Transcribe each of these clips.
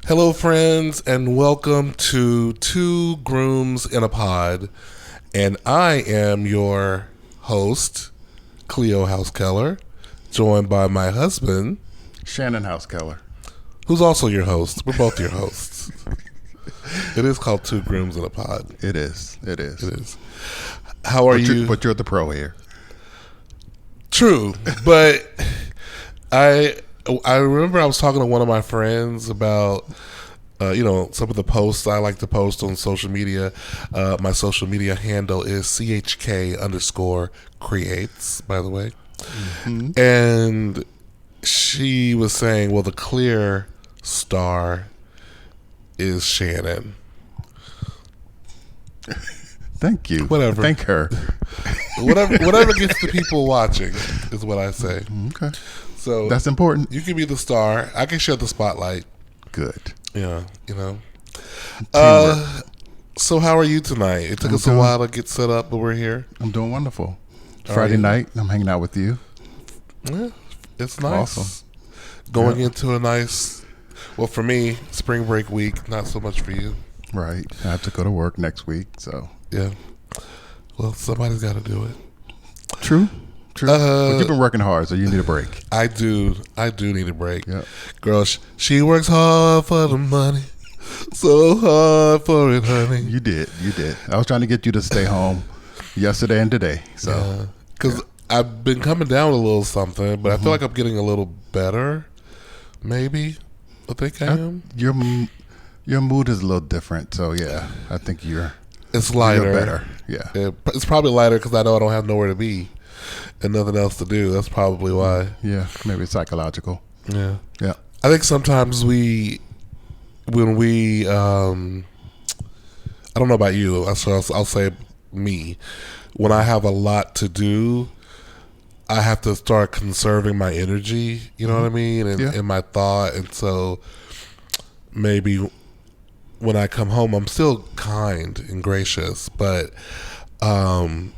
Hello, friends, and welcome to Two Grooms in a Pod. And I am your host, Cleo Housekeller, joined by my husband, Schannon Housekeller, who's also your host. We're both your hosts. It is called Two Grooms in a Pod. It is. It is. How are you? But you're the pro here. True, but I remember I was talking to one of my friends about some of the posts I like to post on social media. My social media handle is CHK_creates, by the way. Mm-hmm. And she was saying, well, the clear star is Shannon. Thank you. Whatever. Thank her. Whatever gets the people watching is what I say. Okay. So that's important. You can be the star. I can share the spotlight. Good. Yeah, you know. Teamwork. So how are you tonight? It took us a while to get set up, but we're here. I'm doing wonderful. Friday night, I'm hanging out with you. Yeah, it's nice. Awesome. Going into a nice, well, for me, spring break week. Not so much for you. Right. I have to go to work next week, so. Yeah. Well, somebody's got to do it. True. But you've been working hard, so you need a break. I do need a break. Yep. Girl, she works hard for the money. So hard for it, honey. You did. I was trying to get you to stay home yesterday and today. So, because I've been coming down a little something, but I feel like I'm getting a little better. Maybe I think I am. Your mood is a little different, so yeah, I think it's lighter. You're better. Yeah, it's probably lighter because I know I don't have nowhere to be and nothing else to do. That's probably why. Yeah, maybe it's psychological. Yeah. I think sometimes when we I don't know about you, so I'll say me. When I have a lot to do, I have to start conserving my energy. You know what I mean, and my thought. And so maybe when I come home, I'm still kind and gracious, but okay,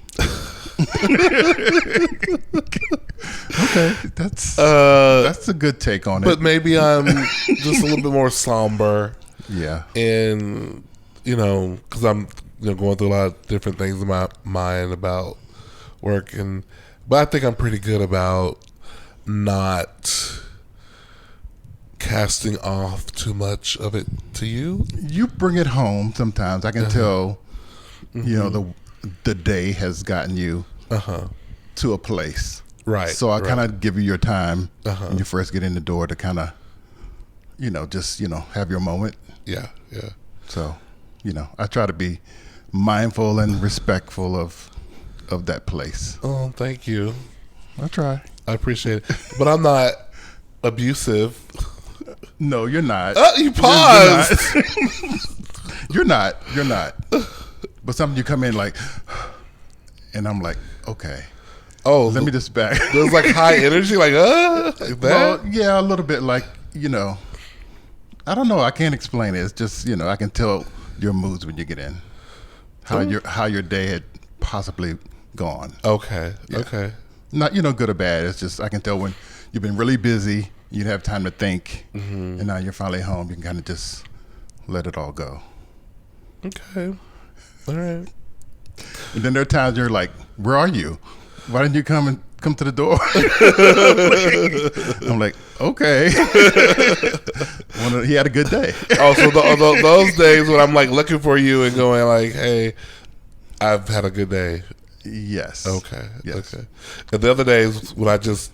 that's a good take on it. But maybe I'm just a little bit more somber. Yeah, and because I'm going through a lot of different things in my mind about work, but I think I'm pretty good about not casting off too much of it to you. You bring it home sometimes. I can tell. The day has gotten you to a place, right? So I kind of give you your time when you first get in the door to kind of, just have your moment. Yeah. So, I try to be mindful and respectful of that place. Oh, thank you. I try. I appreciate it, but I'm not abusive. No, you're not. You paused. You're not. But something you come in like, and I'm like, okay. Oh, let me just back. There's like high energy, like that. Well, yeah, a little bit. Like I don't know. I can't explain it. It's just I can tell your moods when you get in. How your day had possibly gone. Okay. Yeah. Okay. Not good or bad. It's just I can tell when you've been really busy. You have time to think, and now you're finally home. You can kind of just let it all go. Okay. All right. And then there are times you're like, "Where are you? Why didn't you come to the door?" I'm like, "Okay." He had a good day. Oh, so those days when I'm like looking for you and going like, "Hey, I've had a good day." Yes. Okay. Yes. Okay. And the other days when I just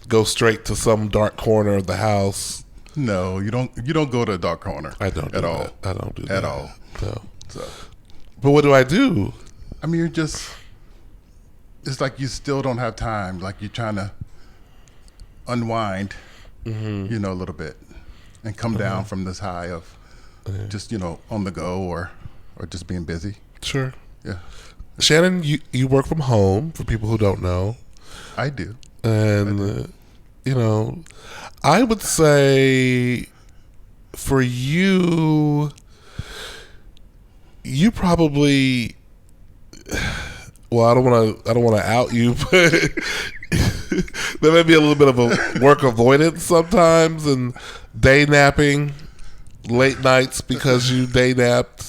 go straight to some dark corner of the house. No, you don't. You don't go to a dark corner. I don't at all. I don't do that at all. No. So. But what do I do? I mean, it's like you still don't have time. Like you're trying to unwind, a little bit, and come down from this high of just on the go or just being busy. Sure. Yeah. Shannon, you work from home. For people who don't know, I do. And I would say for you. You probably, well, I don't want to out you, but there may be a little bit of a work avoidance sometimes, and day napping late nights because you day napped,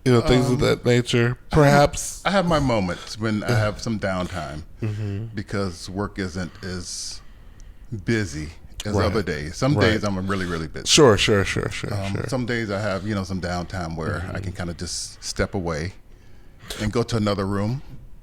things of that nature. Perhaps I have my moments when I have some downtime because work isn't as busy as Right. other days. Some Right. days I'm really, really busy. sure. Sure. Some days I have, some downtime where I can kind of just step away and go to another room.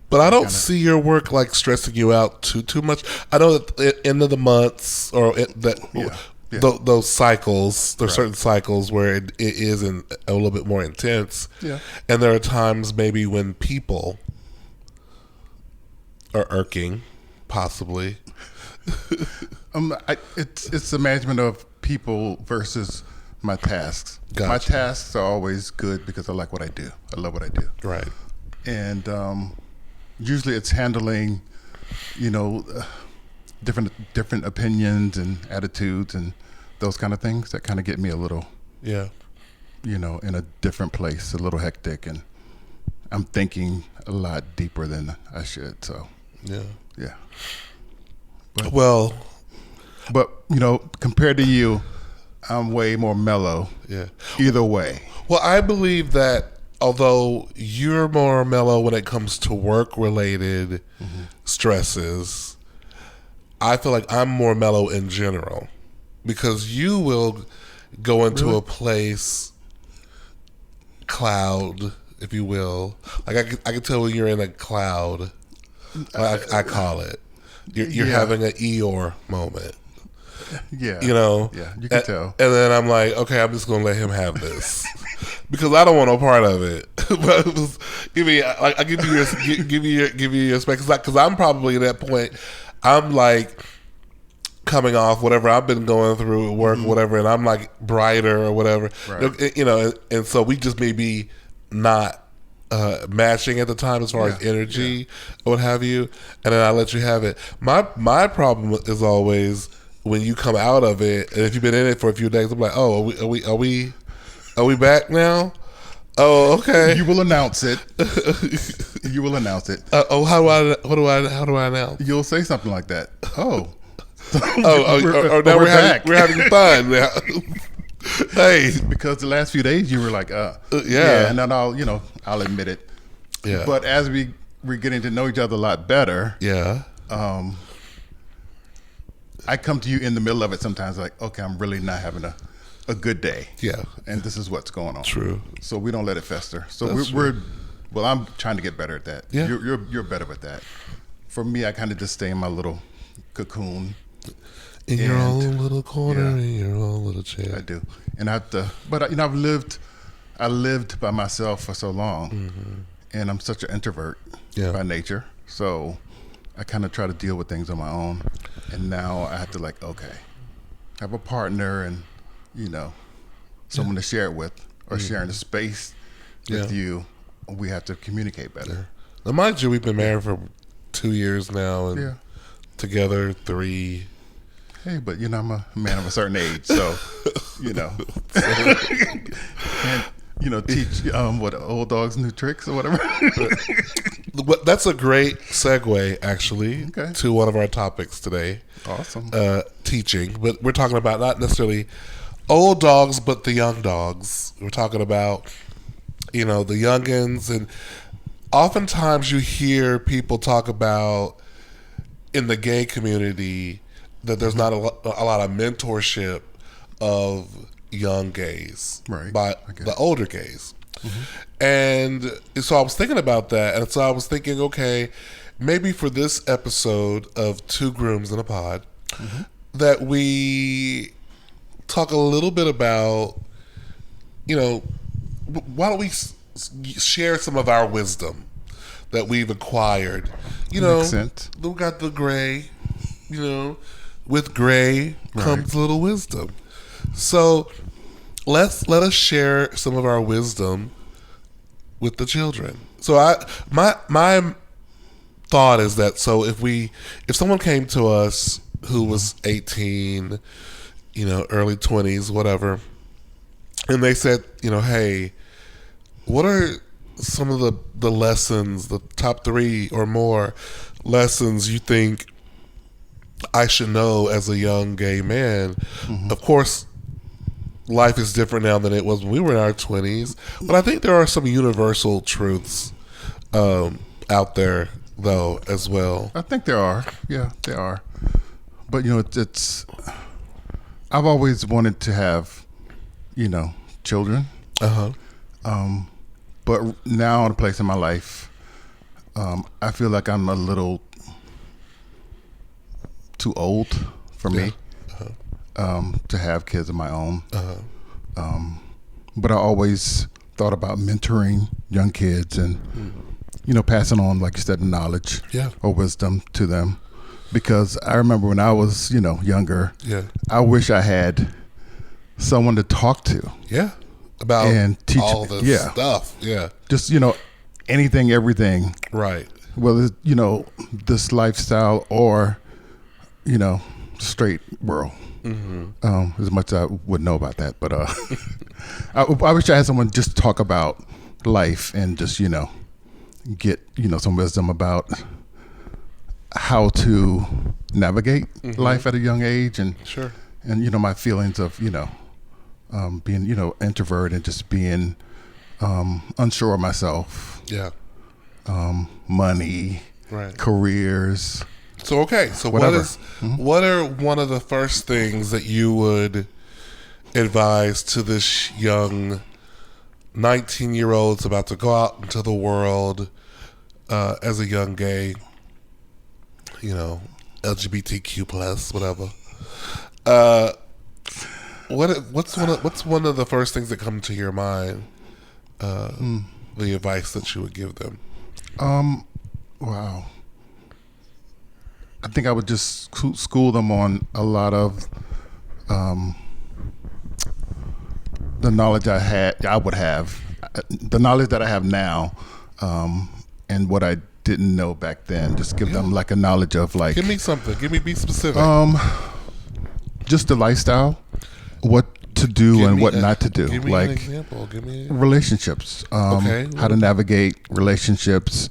But I don't kinda- see your work like stressing you out too much. I know that at the end of the months or Yeah. those cycles, there's Right. certain cycles where it is a little bit more intense. Yeah. And there are times maybe when people are irking, possibly. It's the management of people versus my tasks. Gotcha. My tasks are always good because I like what I do. I love what I do. Right. And usually it's handling, different opinions and attitudes and those kind of things that kind of get me a little, Yeah. in a different place, a little hectic, and I'm thinking a lot deeper than I should. So Yeah. yeah, Well, but compared to you, I'm way more mellow. yeah. Either way, Well, I believe that although you're more mellow when it comes to work-related stresses, I feel like I'm more mellow in general because you will go into Really? a place cloud, if you will. Like I can tell when you're in a cloud. I call it. You're Yeah. having an Eeyore moment. yeah, Yeah, you can tell. And then I'm like, okay, I'm just gonna let him have this because I don't want no part of it. But give me, I give you your space because I'm probably at that point. I'm like coming off whatever I've been going through at work, or whatever, and I'm like brighter or whatever, Right. and so we just maybe not matching at the time as far as Yeah, energy or what have you, and then I let you have it. My problem is always when you come out of it, and if you've been in it for a few days, I'm like, oh, are we back now? Oh, okay. You will announce it. You will announce it. How do I announce? You'll say something like that. Oh. Now we're back. having fun now. Hey, Because the last few days you were like, yeah. and then I'll admit it. Yeah. But as we're getting to know each other a lot better, Yeah. I come to you in the middle of it sometimes like, okay, I'm really not having a good day. Yeah. And this is what's going on. True. So we don't let it fester. So That's well, I'm trying to get better at that. Yeah. You're better with that. For me, I kind of just stay in my little cocoon. In your And- own little corner, yeah. in your own little I chair. do, and I have to. But I lived by myself for so long, and I'm such an introvert Yeah. by nature. So I kind of try to deal with things on my own, and now I have to have a partner and someone to share it with, or sharing a space with Yeah. you. We have to communicate better. Now, mind you, we've been married for 2 years now, and Yeah. together 3. Hey, but I'm a man of a certain age, so and teach what old dogs new tricks or whatever. But that's a great segue, actually, Okay. to one of our topics today. Awesome. Teaching, but we're talking about not necessarily old dogs, but the young dogs. We're talking about, the youngins, and oftentimes you hear people talk about in the gay community that there's not a lot of mentorship of young gays Right. by Okay. the older gays. And so I was thinking about that, and so I was thinking, okay, maybe for this episode of Two Grooms in a Pod, that we talk a little bit about, why don't we share some of our wisdom that we've acquired? Makes sense. We got the gray, with gray comes a little wisdom. So let us share some of our wisdom with the children. So my thought is that if someone came to us who was 18, early 20s, whatever, and they said, hey, what are some of the lessons, the top 3 or more lessons you think I should know as a young gay man? Of course, life is different now than it was when we were in our 20s. But I think there are some universal truths out there, though, as well. I think there are. Yeah, there are. But it's. I've always wanted to have, children. Uh But now in a place in my life, I feel like I'm a little too old for me to have kids of my own. But I always thought about mentoring young kids and, passing on, like you said, knowledge or wisdom to them. Because I remember when I was, younger, I wish I had someone to talk to. Yeah. About and teach all this stuff. Yeah. Just, anything, everything. Right. Whether, this lifestyle or, straight world. As much as I would know about that. But I wish I had someone just to talk about life and just, get, some wisdom about how to navigate life at a young age and my feelings of being introvert and just being unsure of myself, money, careers. So whatever. What are one of the first things that you would advise to this young 19-year-old that's about to go out into the world as a young gay, LGBTQ plus, whatever. What's one of the first things that come to your mind? The advice that you would give them. Wow. I think I would just school them on a lot of the knowledge I would have, the knowledge that I have now, and what I didn't know back then. Just give them like a knowledge of like. Give me something. Be specific. Just the lifestyle, what to do and what not to do. Give me like an example. Give me relationships. How to navigate relationships.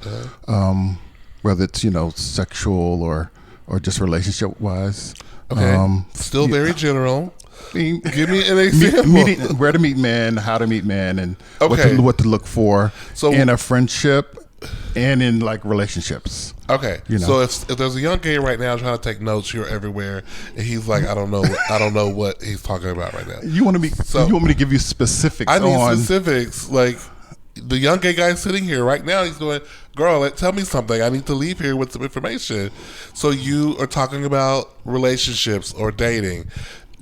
Whether it's sexual or just relationship wise. Okay. Still very general. Give me an example. Where to meet men, how to meet men, and what to look for in a friendship and in like relationships. Okay. So if there's a young gay right now trying to take notes, you're everywhere, and he's like, I don't know what he's talking about right now. You want me to give you specifics? I need specifics. Like the young gay guy sitting here right now, he's going, girl, tell me something. I need to leave here with some information. So you are talking about relationships or dating.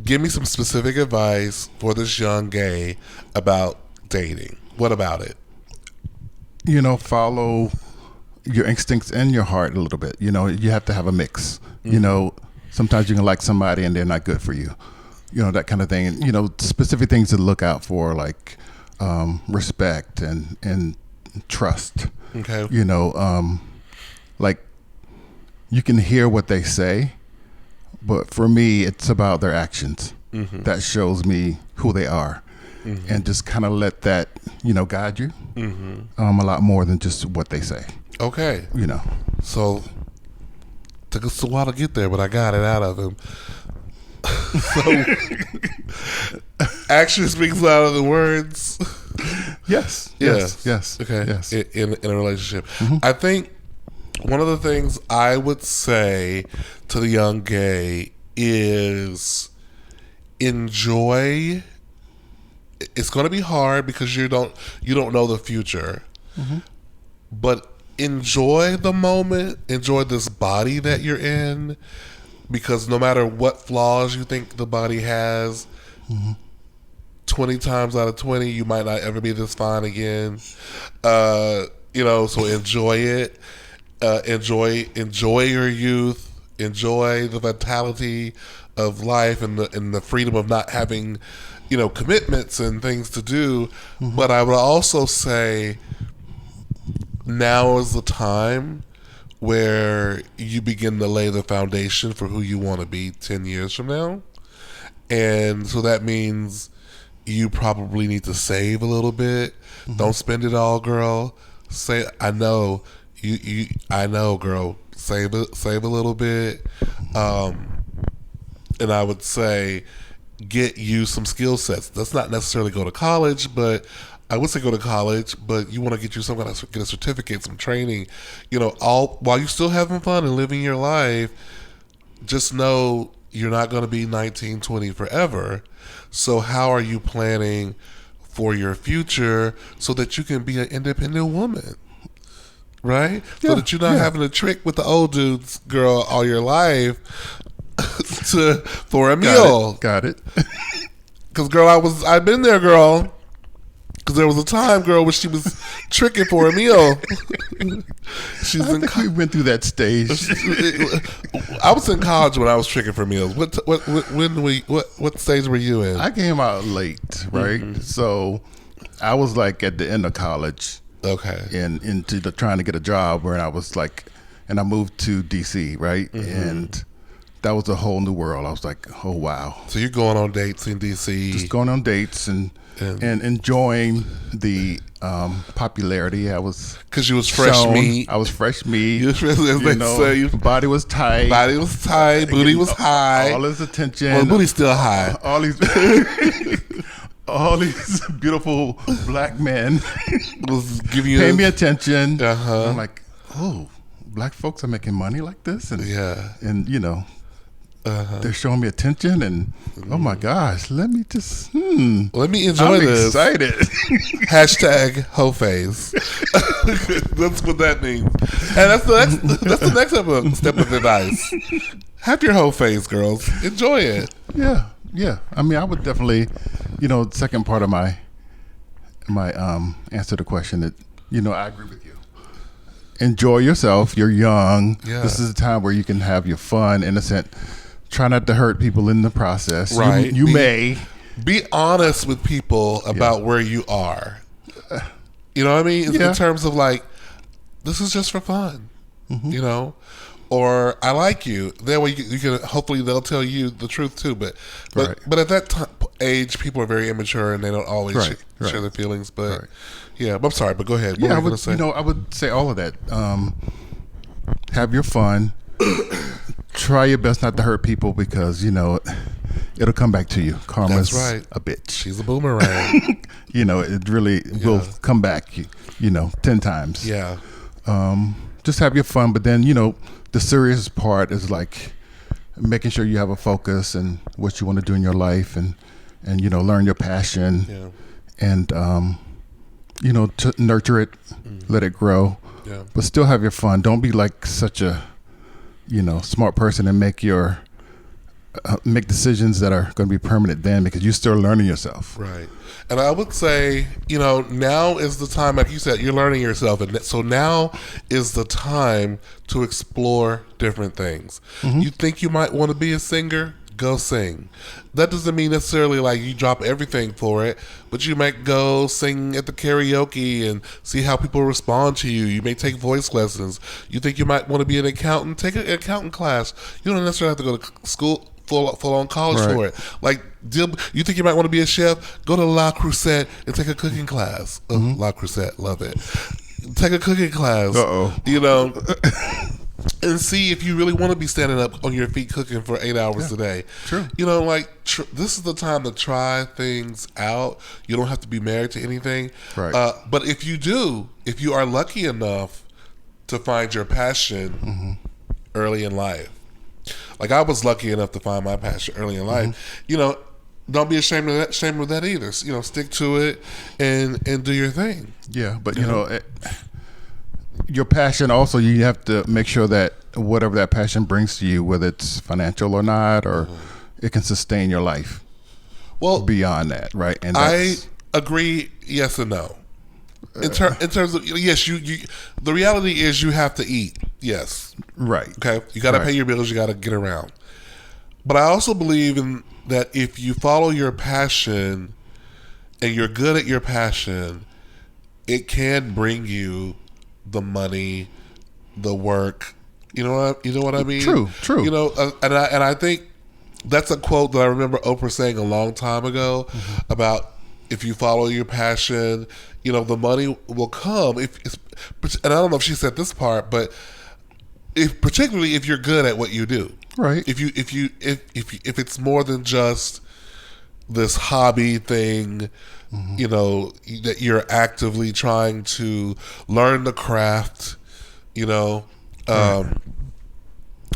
Give me some specific advice for this young gay about dating. What about it? Follow your instincts and your heart a little bit. You have to have a mix. Sometimes you can like somebody and they're not good for you. That kind of thing. And, specific things to look out for, like respect and trust. Okay. Like you can hear what they say, but for me, it's about their actions. That shows me who they are. And just kind of let that, guide you a lot more than just what they say. Okay. So took us a while to get there, but I got it out of him. So action speaks louder than words. Yes. Okay. Yes. In a relationship. I think one of the things I would say to the young gay is enjoy. It's going to be hard because you don't know the future, but enjoy the moment. Enjoy this body that you're in, because no matter what flaws you think the body has, 20 times out of 20, you might not ever be this fine again. So enjoy it. Enjoy your youth. Enjoy the vitality of life and the freedom of not having, commitments and things to do. But I would also say now is the time where you begin to lay the foundation for who you want to be 10 years from now. And so that means you probably need to save a little bit. Don't spend it all, girl. I know, girl. Save a little bit. And I would say get you some skill sets. That's not necessarily go to college, but I would say go to college, but you want to get you some kind of get a certificate, some training, all while you still having fun and living your life. Just know you're not going to be 19, 20 forever. So how are you planning for your future so that you can be an independent woman? Right? Yeah, so that you're not having to trick with the old dudes, girl, all your life for a meal. Got it. Because, girl, I've been there, girl. Because there was a time, girl, when she was tricking for a meal. I think we went through that stage. I was in college when I was tricking for meals. What stage were you in? I came out late, right? Mm-hmm. So I was like at the end of college. Okay. And into trying to get a job where I was like, and I moved to DC, right? Mm-hmm. And that was a whole new world. I was like, oh, wow. So you're going on dates in DC. Just going on dates and enjoying the popularity. I was because you was fresh meat. I was fresh meat. Your body was tight. Body was tight. Booty was high. All his attention. Well, booty's still high. All these beautiful black men was giving you pay me attention. Uh-huh. I'm like, oh, black folks are making money like this, and they're showing me attention, and oh my gosh, let me enjoy this. I'm excited. Hashtag hoe phase. That's what that means, and that's the next step of advice. Have your hoe phase, girls. Enjoy it. Yeah. I mean, I would definitely, second part of my answer to the question that, I agree with you. Enjoy yourself. You're young. Yeah. This is a time where you can have your fun, innocent. Try not to hurt people in the process. Right. You may. Be honest with people about where you are. You know what I mean? In terms of like, this is just for fun. Mm-hmm. Or I like you. That way you can hopefully they'll tell you the truth too. But at that age, people are very immature and they don't always share their feelings. But but I'm sorry. But go ahead. What were you going to say? I would say all of that. Have your fun. Try your best not to hurt people because it'll come back to you. Karma's a bitch. She's a boomerang. It really will come back. 10 times. Yeah. Just have your fun, but then the serious part is like making sure you have a focus and what you want to do in your life, and learn your passion, and to nurture it, let it grow, but still have your fun. Don't be like such a smart person and make decisions that are going to be permanent then, because you're still learning yourself. Right. And I would say, now is the time, like you said, you're learning yourself. And so now is the time to explore different things. Mm-hmm. You think you might want to be a singer? Go sing. That doesn't mean necessarily like you drop everything for it, but you might go sing at the karaoke and see how people respond to you. You may take voice lessons. You think you might want to be an accountant? Take an accountant class. You don't necessarily have to go to school, full on college for it. Like, you think you might want to be a chef? Go to La Crusette and take a cooking class. Mm-hmm. La Crusette, love it. Take a cooking class. And see if you really want to be standing up on your feet cooking for 8 hours a day. True. This is the time to try things out. You don't have to be married to anything. Right. But if you are lucky enough to find your passion early in life, like I was lucky enough to find my passion early in life, don't be ashamed of that either. Stick to it and do your thing. Yeah, but your passion also, you have to make sure that whatever that passion brings to you, whether it's financial or not, or it can sustain your life. Well, beyond that, right? And I agree. Yes and no. In terms of yes, you. The reality is you have to eat. Yes. Right. Okay. You got to pay your bills. You got to get around. But I also believe in that if you follow your passion and you're good at your passion, it can bring you the money, the work. You know what I mean? True. And I think that's a quote that I remember Oprah saying a long time ago about if you follow your passion, the money will come. And I don't know if she said this part, but particularly if you're good at what you do, right? If it's more than just this hobby thing, you know, that you're actively trying to learn the craft, you know,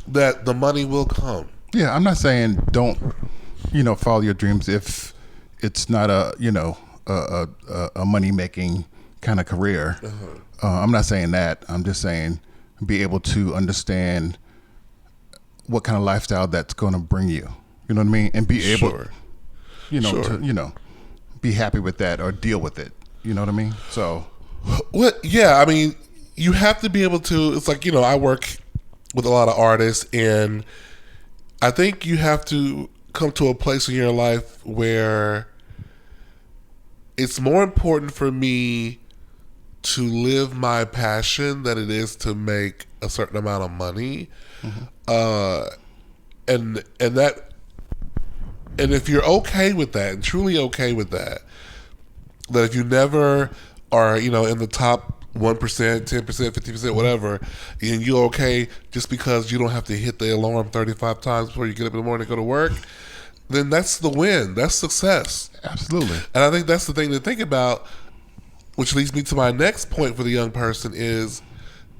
that the money will come. Yeah, I'm not saying don't, follow your dreams if it's not a, a money making kind of career. I'm not saying that. I'm just saying be able to understand what kind of lifestyle that's going to bring you. You know what I mean? And be able, Sure. to, be happy with that or deal with it. You know what I mean? So, What? Yeah, I mean, you have to be able to. It's like, I work with a lot of artists, and I think you have to come to a place in your life where it's more important for me to live my passion than it is to make a certain amount of money. And that, and if you're okay with that, and truly okay with that, that if you never are, in the top 1%, 10%, 50%, whatever, and you're okay just because you don't have to hit the alarm 35 times before you get up in the morning and go to work, then that's the win. That's success. absolutely. And I think that's the thing to think about, which leads me to my next point for the young person is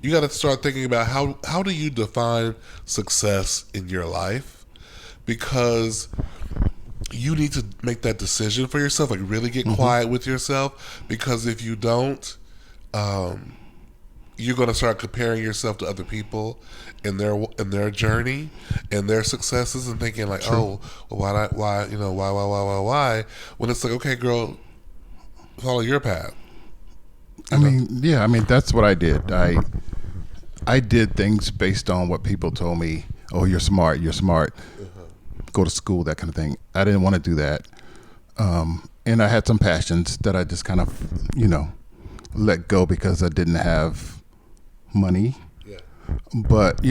you got to start thinking about how do you define success in your life? Because you need to make that decision for yourself, like really get quiet with yourself, because if you don't, you're going to start comparing yourself to other people in their journey and their successes, and thinking like, oh, well, why? When it's like, okay, girl, follow your path. I mean, that's what I did. I did things based on what people told me. Oh, you're smart. Go to school, that kind of thing. I didn't want to do that. And I had some passions that I just kind of, let go because I didn't have money. Yeah. But,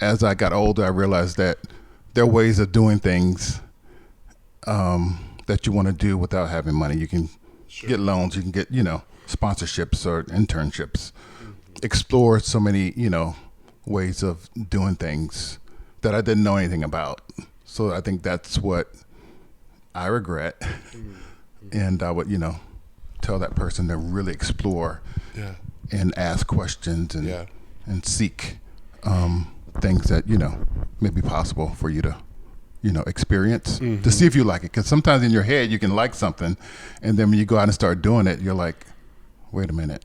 as I got older, I realized that there are ways of doing things that you want to do without having money. You can get loans, you can get, sponsorships or internships. Explore so many, ways of doing things that I didn't know anything about. So I think that's what I regret. And I would, tell that person to really explore and ask questions and seek things that, may be possible for you to, experience to see if you like it. Because sometimes in your head you can like something, and then when you go out and start doing it, you're like, wait a minute.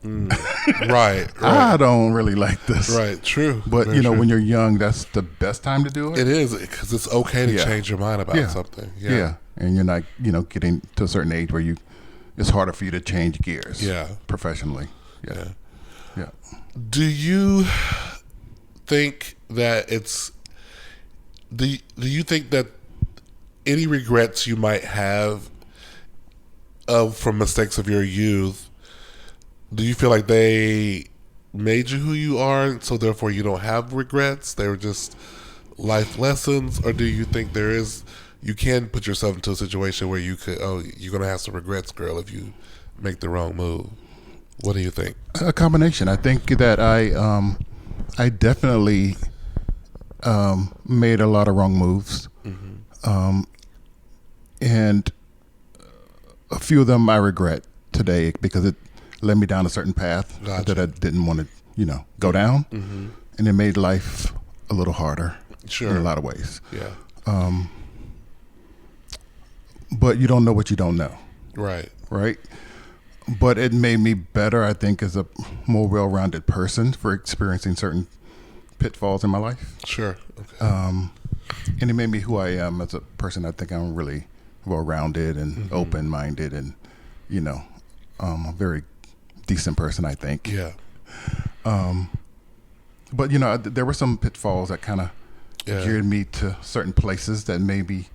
Right. I don't really like this. Right. True. But, Very true. when you're young, that's the best time to do it. It is, because it's okay to change your mind about something. Yeah. And you're not, getting to a certain age where it's harder for you to change gears. Professionally. Yeah. Do you think that do you think that any regrets you might have from mistakes of your youth, do you feel like they made you who you are, so therefore you don't have regrets? They were just life lessons? Or do you think you can put yourself into a situation where you're going to have some regrets, girl, if you make the wrong move? What do you think? A combination. I think that I definitely made a lot of wrong moves. And a few of them I regret today because it led me down a certain path that I didn't want to, go down. And it made life a little harder in a lot of ways. Yeah. But you don't know what you don't know. Right. But it made me better, I think, as a more well-rounded person for experiencing certain pitfalls in my life. Sure. Okay. And it made me who I am as a person. I think I'm really well-rounded and open-minded and, a very decent person, I think. Yeah. But, there were some pitfalls that kind of geared me to certain places that maybe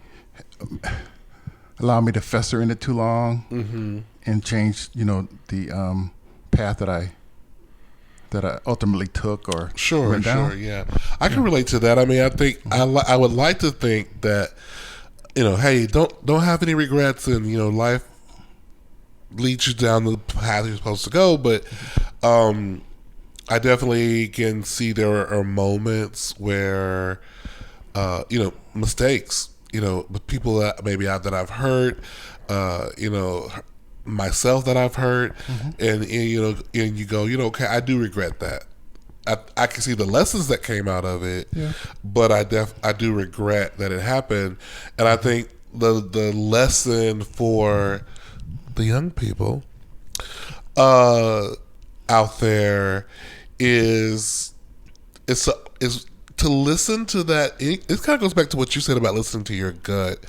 allowed me to fester in it too long and change, the path that I ultimately took or went down. Sure, yeah. I can relate to that. I mean, I think I would like to think that, hey, don't have any regrets, and life leads you down the path you're supposed to go. But I definitely can see there are moments where mistakes. with people that maybe that I've hurt, myself that I've hurt, and you go, okay, I do regret that. I can see the lessons that came out of it, but I do regret that it happened, and I think the lesson for the young people out there is to listen to that. It kind of goes back to what you said about listening to your gut.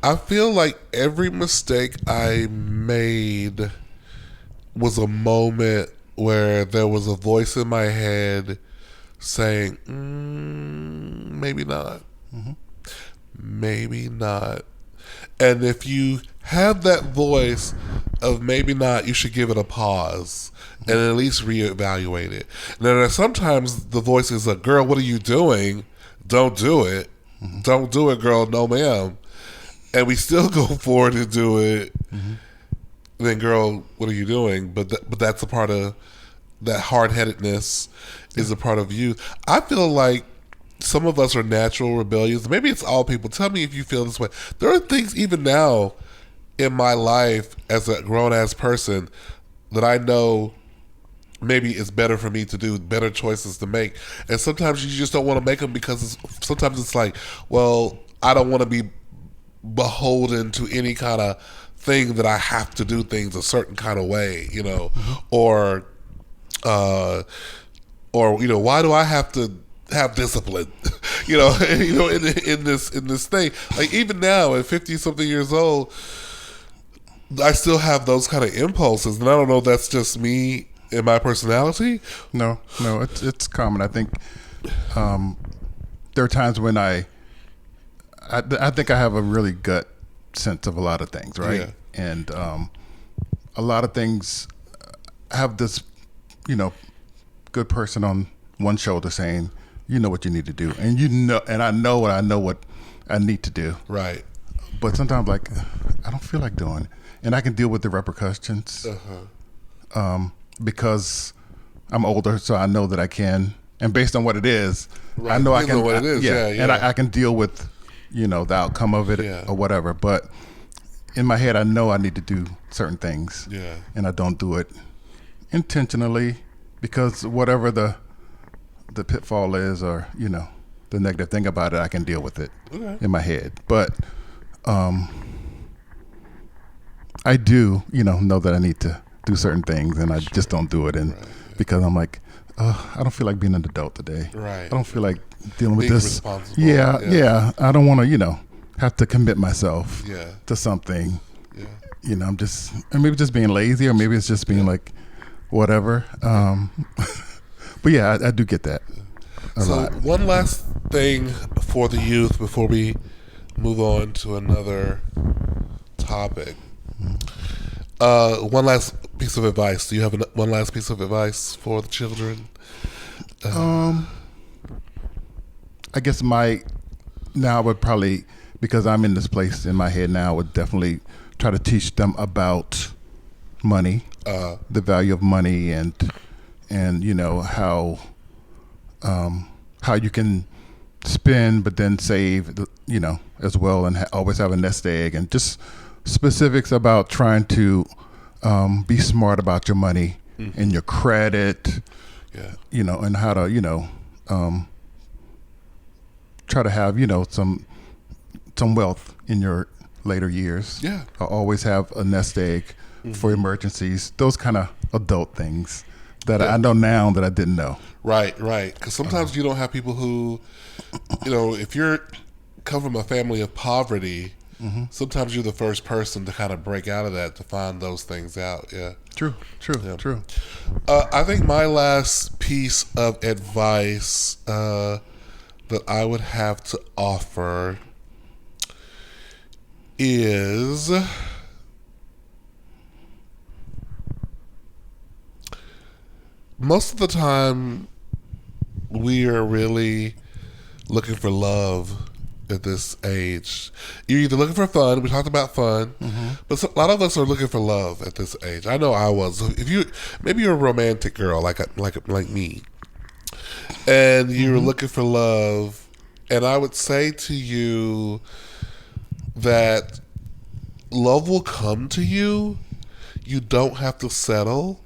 I feel like every mistake I made was a moment where there was a voice in my head saying, maybe not. Maybe not. And if you have that voice of maybe not, you should give it a pause and at least reevaluate it. Now, sometimes the voice is like, girl, what are you doing? Don't do it. Don't do it, girl. No, ma'am. And we still go forward and do it. Then, girl, what are you doing? But that's a part of that hard-headedness is a part of youth. I feel like some of us are natural rebellious. Maybe it's all people. Tell me if you feel this way. There are things even now in my life as a grown-ass person that I know maybe it's better for me to do, better choices to make. And sometimes you just don't want to make them because sometimes it's like, well, I don't want to be beholden to any kind of thing that I have to do things a certain kind of way, or why do I have to have discipline, in this thing. Like even now at 50 something years old, I still have those kind of impulses, and I don't know if that's just me and my personality. No, it's common. I think there are times when I think I have a really gut sense of a lot of things, right? Yeah. And a lot of things have this, good person on one shoulder saying, you know what you need to do, and I know what I need to do. Right. But sometimes, like, I don't feel like doing it, and I can deal with the repercussions because I'm older, so I know that I can. And based on what it is, right. I know I can. What it is. Yeah. And I can deal with, the outcome of it or whatever. But in my head, I know I need to do certain things. Yeah. And I don't do it intentionally because whatever the pitfall is, or the negative thing about it, I can deal with it in my head. But I do, know that I need to do certain things, and I just don't do it. And because I'm like, I don't feel like being an adult today. Right. I don't feel like dealing with being this. Responsible. Yeah. I don't want to, have to commit myself to something. Yeah. I'm just, and maybe just being lazy, or maybe it's just being like, whatever. But yeah, I do get that a lot. One last thing for the youth before we move on to another topic. One last piece of advice. Do you have one last piece of advice for the children? I guess now I would probably, because I'm in this place in my head now, I would definitely try to teach them about money, the value of money, and how you can spend but then save, as well, and always have a nest egg, and just specifics about trying to be smart about your money and your credit, and how to try to have some wealth in your later years. Yeah, always have a nest egg for emergencies. Those kind of adult things that I know now that I didn't know. Right. Because sometimes you don't have people who, if you're come from a family of poverty, sometimes you're the first person to kind of break out of that, to find those things out. Yeah. True. I think my last piece of advice that I would have to offer is most of the time we are really looking for love at this age. You're either looking for fun. We talked about fun, but a lot of us are looking for love at this age. I know I was. Maybe you're a romantic girl like me, and you're looking for love, and I would say to you, that love will come to you. You don't have to settle.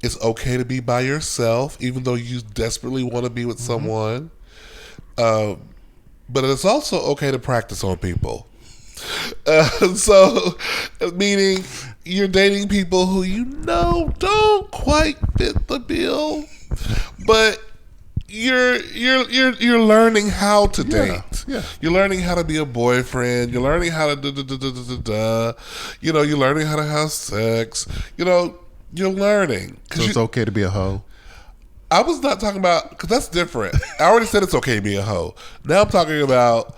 It's okay to be by yourself, even though you desperately want to be with someone. But it's also okay to practice on people. So, meaning you're dating people who you know don't quite fit the bill, but you're learning how to date. Yeah. You're learning how to be a boyfriend. You're learning how to You know, you're learning how to have sex. You know, you're learning. So it's okay to be a hoe. I was not talking about, because that's different. I already said it's okay to be a hoe. Now I'm talking about,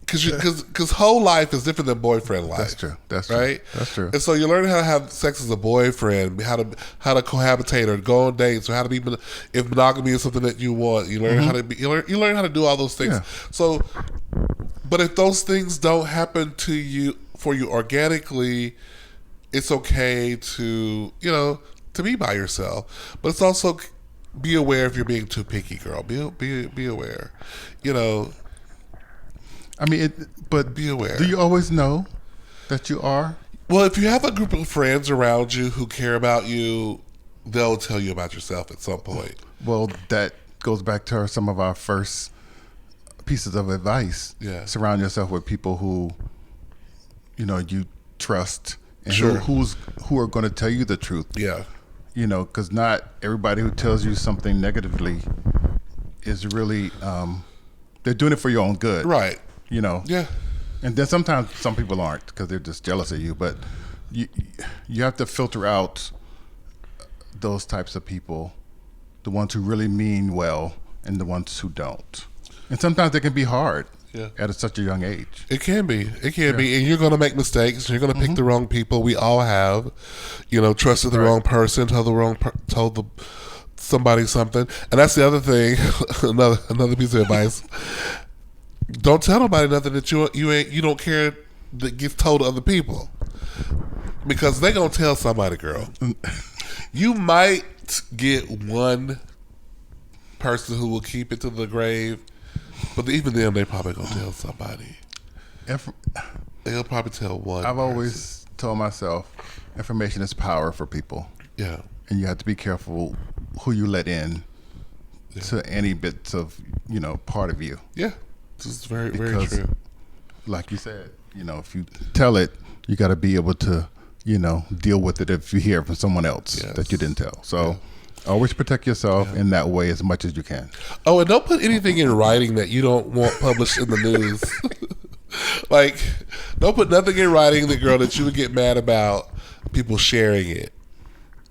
because hoe life is different than boyfriend life. That's true. That's true. Right? That's true. And so you're learning how to have sex as a boyfriend, how to cohabitate or go on dates, or how to be, if monogamy is something that you want, you learn how to be, you learn how to do all those things. Yeah. So, but if those things don't happen to you, for you organically, it's okay to, you know, to be by yourself, but it's also, be aware if you're being too picky, girl. Be aware. You know. I mean, but be aware. Do you always know that you are? Well, if you have a group of friends around you who care about you, they'll tell you about yourself at some point. Well, that goes back to some of our first pieces of advice. Yeah. Surround yourself with people who, you know, you trust and Sure. who are going to tell you the truth. Yeah. You know, because not everybody who tells you something negatively is really, they're doing it for your own good. Right. You know? Yeah. And then sometimes some people aren't because they're just jealous of you. But you have to filter out those types of people, the ones who really mean well and the ones who don't. And sometimes they can be hard. Yeah. At such a young age. It can be. It can be. And you're going to make mistakes. You're going to pick the wrong people. We all have. You know, trusted the wrong person, told somebody something. And that's the other thing, another piece of advice. Don't tell nobody nothing that you don't care that gets told to other people. Because they going to tell somebody, girl. You might get one person who will keep it to the grave. But even then, they probably gonna tell somebody. They'll probably tell one. I've always told myself, information is power for people. Yeah. And you have to be careful who you let in to any bits of, you know, part of you. Yeah. This is very, very true. Like you said, you know, if you tell it, you got to be able to, you know, deal with it if you hear from someone else that you didn't tell. So. Always protect yourself in that way as much as you can. Oh, and don't put anything in writing that you don't want published in the news. Like, don't put nothing in writing, that you would get mad about people sharing it.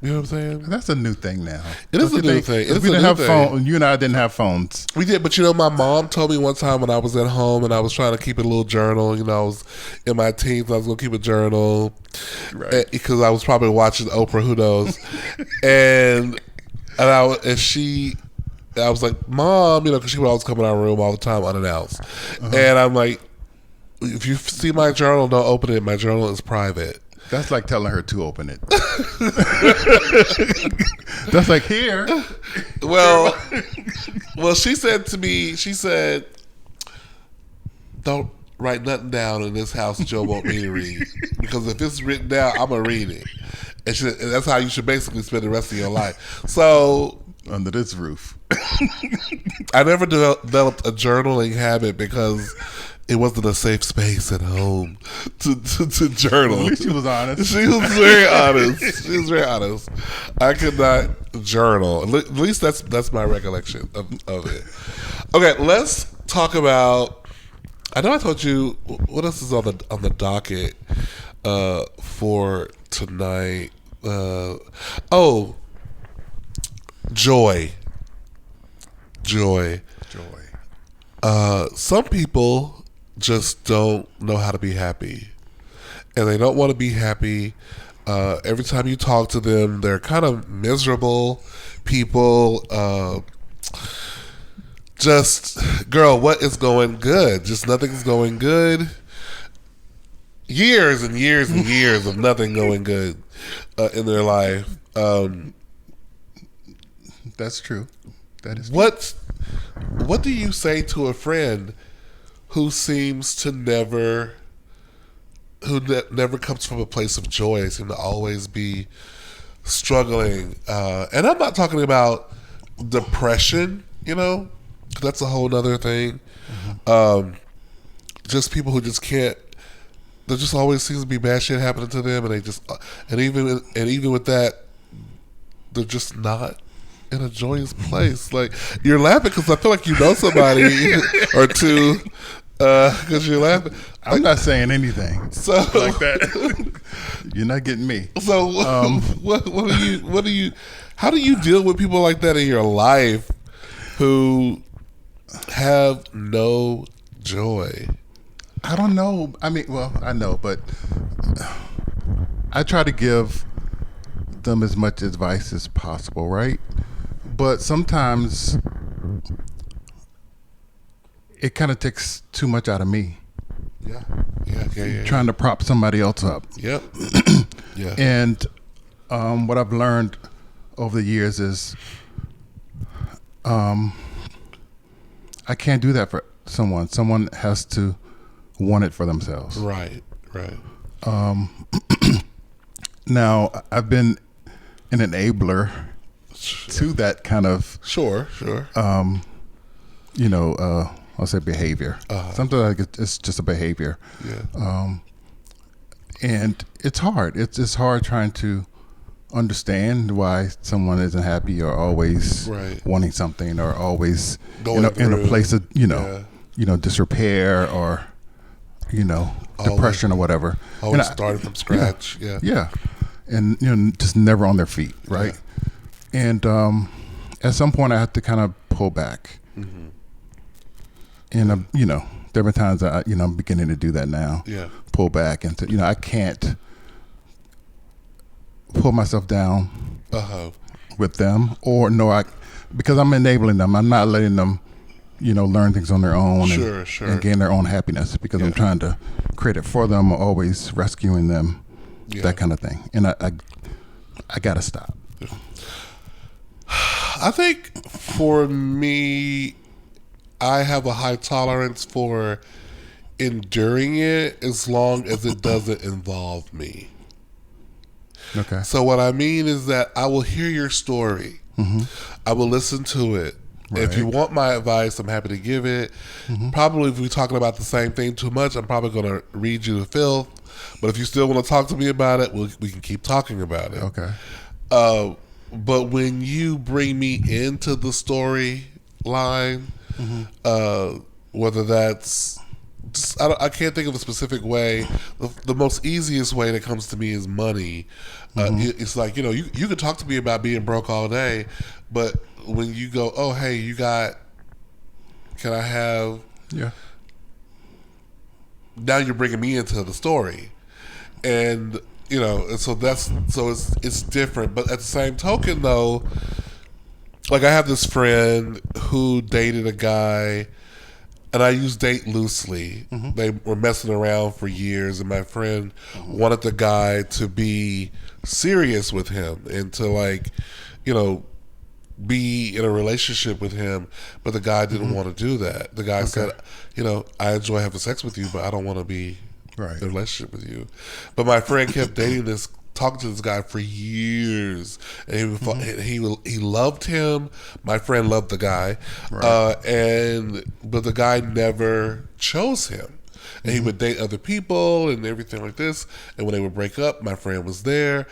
You know what I'm saying? That's a new thing now. It is a new thing. We didn't have phones. You and I didn't have phones. We did, but you know, my mom told me one time when I was at home and I was trying to keep a little journal. You know, I was in my teens. I was gonna keep a journal, right? Because I was probably watching Oprah. Who knows? And I was like, Mom, you know, because she would always come in our room all the time unannounced. And I'm like, if you see my journal, don't open it. My journal is private. That's like telling her to open it. That's like, here. Well, she said to me, don't write nothing down in this house that Joe won't me to read. Because if it's written down, I'm going to read it. And that's how you should basically spend the rest of your life. So, under this roof. I never developed a journaling habit because it wasn't a safe space at home to journal. At least she was honest. She was very honest. She was very honest. I could not journal. At least that's my recollection of it. Okay, let's talk about. I know I told you what else is on the docket for tonight. Joy. Some people just don't know how to be happy, and they don't want to be happy. Every time you talk to them, they're kind of miserable people. Just, girl, what is going good? Just nothing's going good. Years and years and years of nothing going good in their life. That's true. That is true. What do you say to a friend who seems to never comes from a place of joy. They seem to always be struggling. And I'm not talking about depression, 'cause that's a whole nother thing. Just people who just can't. There just always seems to be bad shit happening to them, and they just and even with that, they're just not in a joyous place. Like, you're laughing because I feel like you know somebody or two. Because you're laughing. I'm not saying anything So like that. You're not getting me. So what do you? How do you deal with people like that in your life who have no joy? I don't know. I mean, well, I know, but I try to give them as much advice as possible, right? But sometimes it kind of takes too much out of me. Yeah. Trying to prop somebody else up. Yep. Yeah. And what I've learned over the years is I can't do that for someone. Someone has to want it for themselves. Right. Now, I've been an enabler to that kind of, Sure. I'll say behavior. Something like it's just a behavior. Yeah. And it's hard. It's hard trying to understand why someone isn't happy or always wanting something or always in a place of disrepair or depression or whatever. Always starting from scratch. Yeah. And just never on their feet, right? Yeah. And at some point I have to kind of pull back. Mm-hmm. And there have been times that I'm beginning to do that now. Yeah. Pull back and I can't pull myself down with them because I'm enabling them. I'm not letting them learn things on their own and gain their own happiness because I'm trying to create it for them, always rescuing them, that kind of thing. And I gotta stop. I think for me, I have a high tolerance for enduring it as long as it doesn't involve me. Okay. So what I mean is that I will hear your story. Mm-hmm. I will listen to it. Right. If you want my advice, I'm happy to give it. Mm-hmm. Probably if we're talking about the same thing too much, I'm probably going to read you the filth. But if you still want to talk to me about it, we can keep talking about it. Okay. But when you bring me into the storyline, whether that's I can't think of a specific way. The most easiest way that comes to me is money. It's like, you can talk to me about being broke all day, but when you go, oh, hey, can I have? Yeah. Now you're bringing me into the story, and so it's different. But at the same token, though, like I have this friend who dated a guy. And I use date loosely. Mm-hmm. They were messing around for years, and my friend wanted the guy to be serious with him and to be in a relationship with him. But the guy didn't want to do that. The guy said, I enjoy having sex with you, but I don't want to be in a relationship with you. But my friend kept talking to this guy for years, and he loved him. My friend loved the guy, but the guy never chose him, and he would date other people and everything like this. And when they would break up, my friend was there,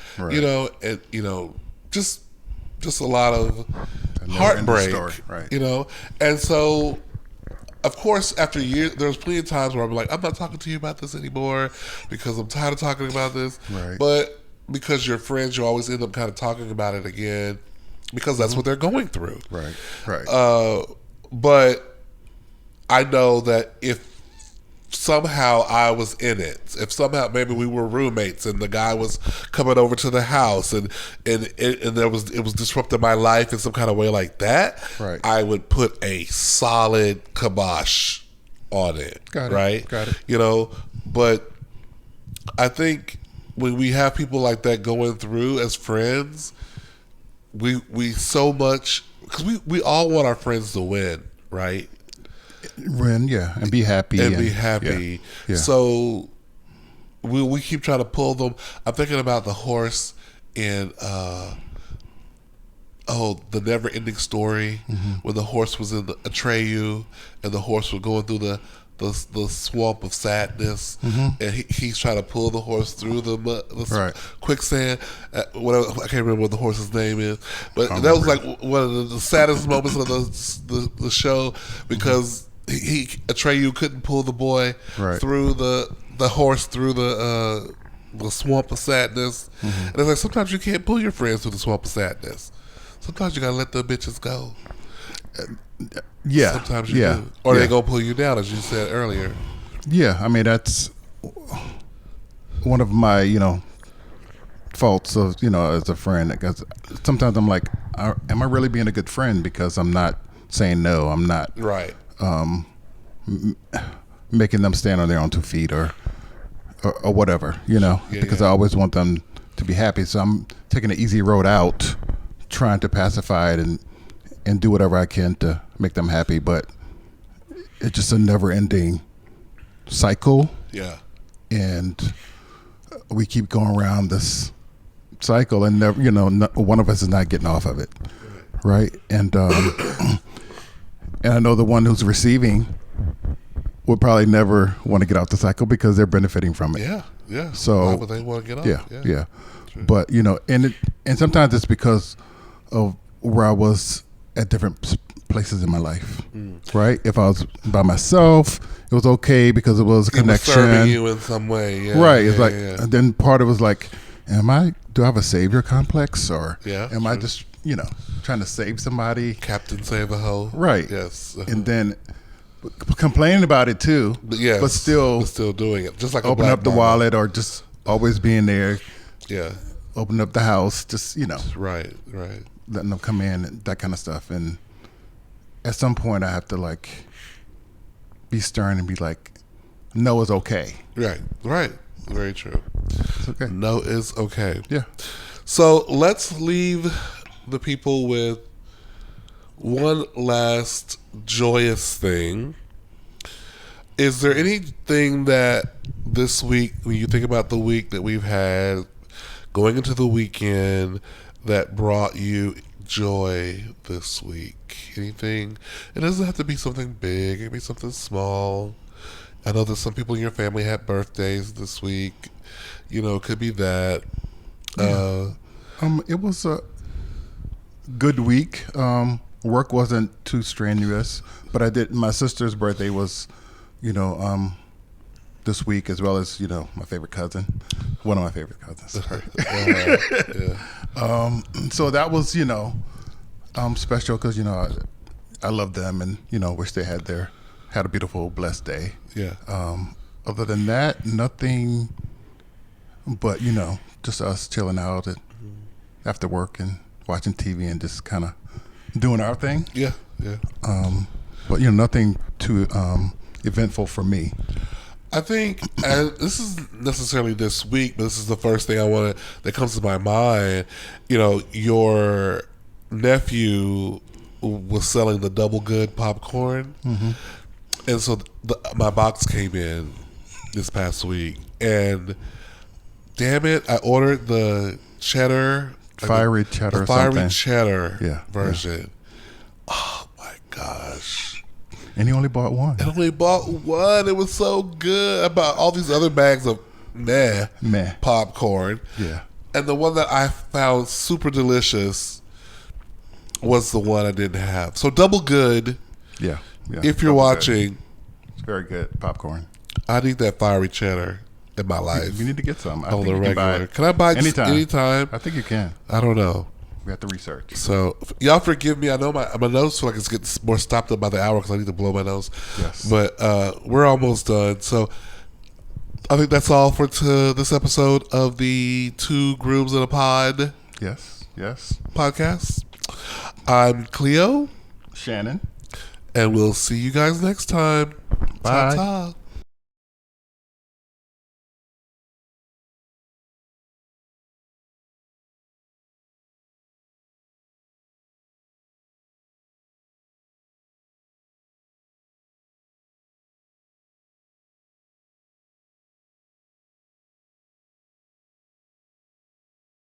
just a lot of heartbreak, story, and so. Of course, after years, there was plenty of times where I'm like, I'm not talking to you about this anymore because I'm tired of talking about this. Right. But because you're friends, you always end up kind of talking about it again because that's what they're going through. Right. But I know that if somehow I was in it, if somehow maybe we were roommates and the guy was coming over to the house and it was disrupting my life in some kind of way like that, I would put a solid kibosh on it. Got it. But I think when we have people like that going through as friends, we so much, because we all want our friends to win, right? Win, yeah, and be happy. And be happy. Yeah. So we keep trying to pull them. I'm thinking about the horse in the Never Ending Story, when the horse was in Atreyu, and the horse was going through the swamp of sadness, and he's trying to pull the horse through the quicksand. Whatever, I can't remember what the horse's name is, but that was like one of the saddest moments of the show, because Atreyu couldn't pull the boy through the horse through the swamp of sadness, and it's like, sometimes you can't pull your friends through the swamp of sadness. Sometimes you gotta let the bitches go. Yeah. Sometimes you do. Or they gonna pull you down, as you said earlier. Yeah, I mean, that's one of my, faults of, as a friend. Because sometimes I'm like, am I really being a good friend? Because I'm not saying no. I'm not making them stand on their own 2 feet or whatever, because I always want them to be happy. So I'm taking the easy road out, trying to pacify it and do whatever I can to make them happy, but it's just a never-ending cycle. Yeah, and we keep going around this cycle, and never, one of us is not getting off of it, right? And and I know the one who's receiving would probably never want to get out the cycle because they're benefiting from it. Yeah. So why would they want to get off? Yeah. But and sometimes it's because of where I was at different places in my life, right? If I was by myself, it was okay because it was a connection. Was serving you in some way, right? It's like, and then part of it was like, do I have a savior complex, or am I just trying to save somebody? Captain Save a Hoe, right? Yes, and then complaining about it too, but still doing it, just like open up the wallet, or just always being there. Yeah, open up the house, just right, letting them come in, and that kind of stuff. And at some point, I have to be stern and be like, no is okay. Right, very true. It's okay. No is okay. Yeah. So let's leave the people with one last joyous thing. Is there anything that this week, when you think about the week that we've had going into the weekend, that brought you joy this week? Anything? It doesn't have to be something big. It can be something small. I know that some people in your family had birthdays this week. It could be that. Yeah. It was a good week. Work wasn't too strenuous, but my sister's birthday was, this week, as well as my favorite cousin, one of my favorite cousins. So that was special because I love them, and wish they had a beautiful, blessed day. Yeah. Other than that, nothing. But just us chilling out after work and watching TV and just kind of doing our thing. Yeah. But nothing too eventful for me. I think, and this isn't necessarily this week, but this is the first thing that comes to my mind. Your nephew was selling the Double Good popcorn, and so my box came in this past week, and damn it, I ordered the cheddar, fiery cheddar, the fiery something. cheddar version. Yeah. Oh my gosh. And he only bought one. It was so good. I bought all these other bags of meh popcorn. Yeah. And the one that I found super delicious was the one I didn't have. So Double Good. Yeah. If you're watching. It's very good popcorn. I need that fiery cheddar in my life. We need to get some. On the regular. Can I buy it anytime? I think you can. I don't know. We have to research. So y'all forgive me. I know my nose feel like it's getting more stopped up by the hour because I need to blow my nose. Yes. But we're almost done. So I think that's all for this episode of the Two Grooms in a Pod. Yes. Podcast. I'm Cleo. Shannon. And we'll see you guys next time. Bye. Ta-ta.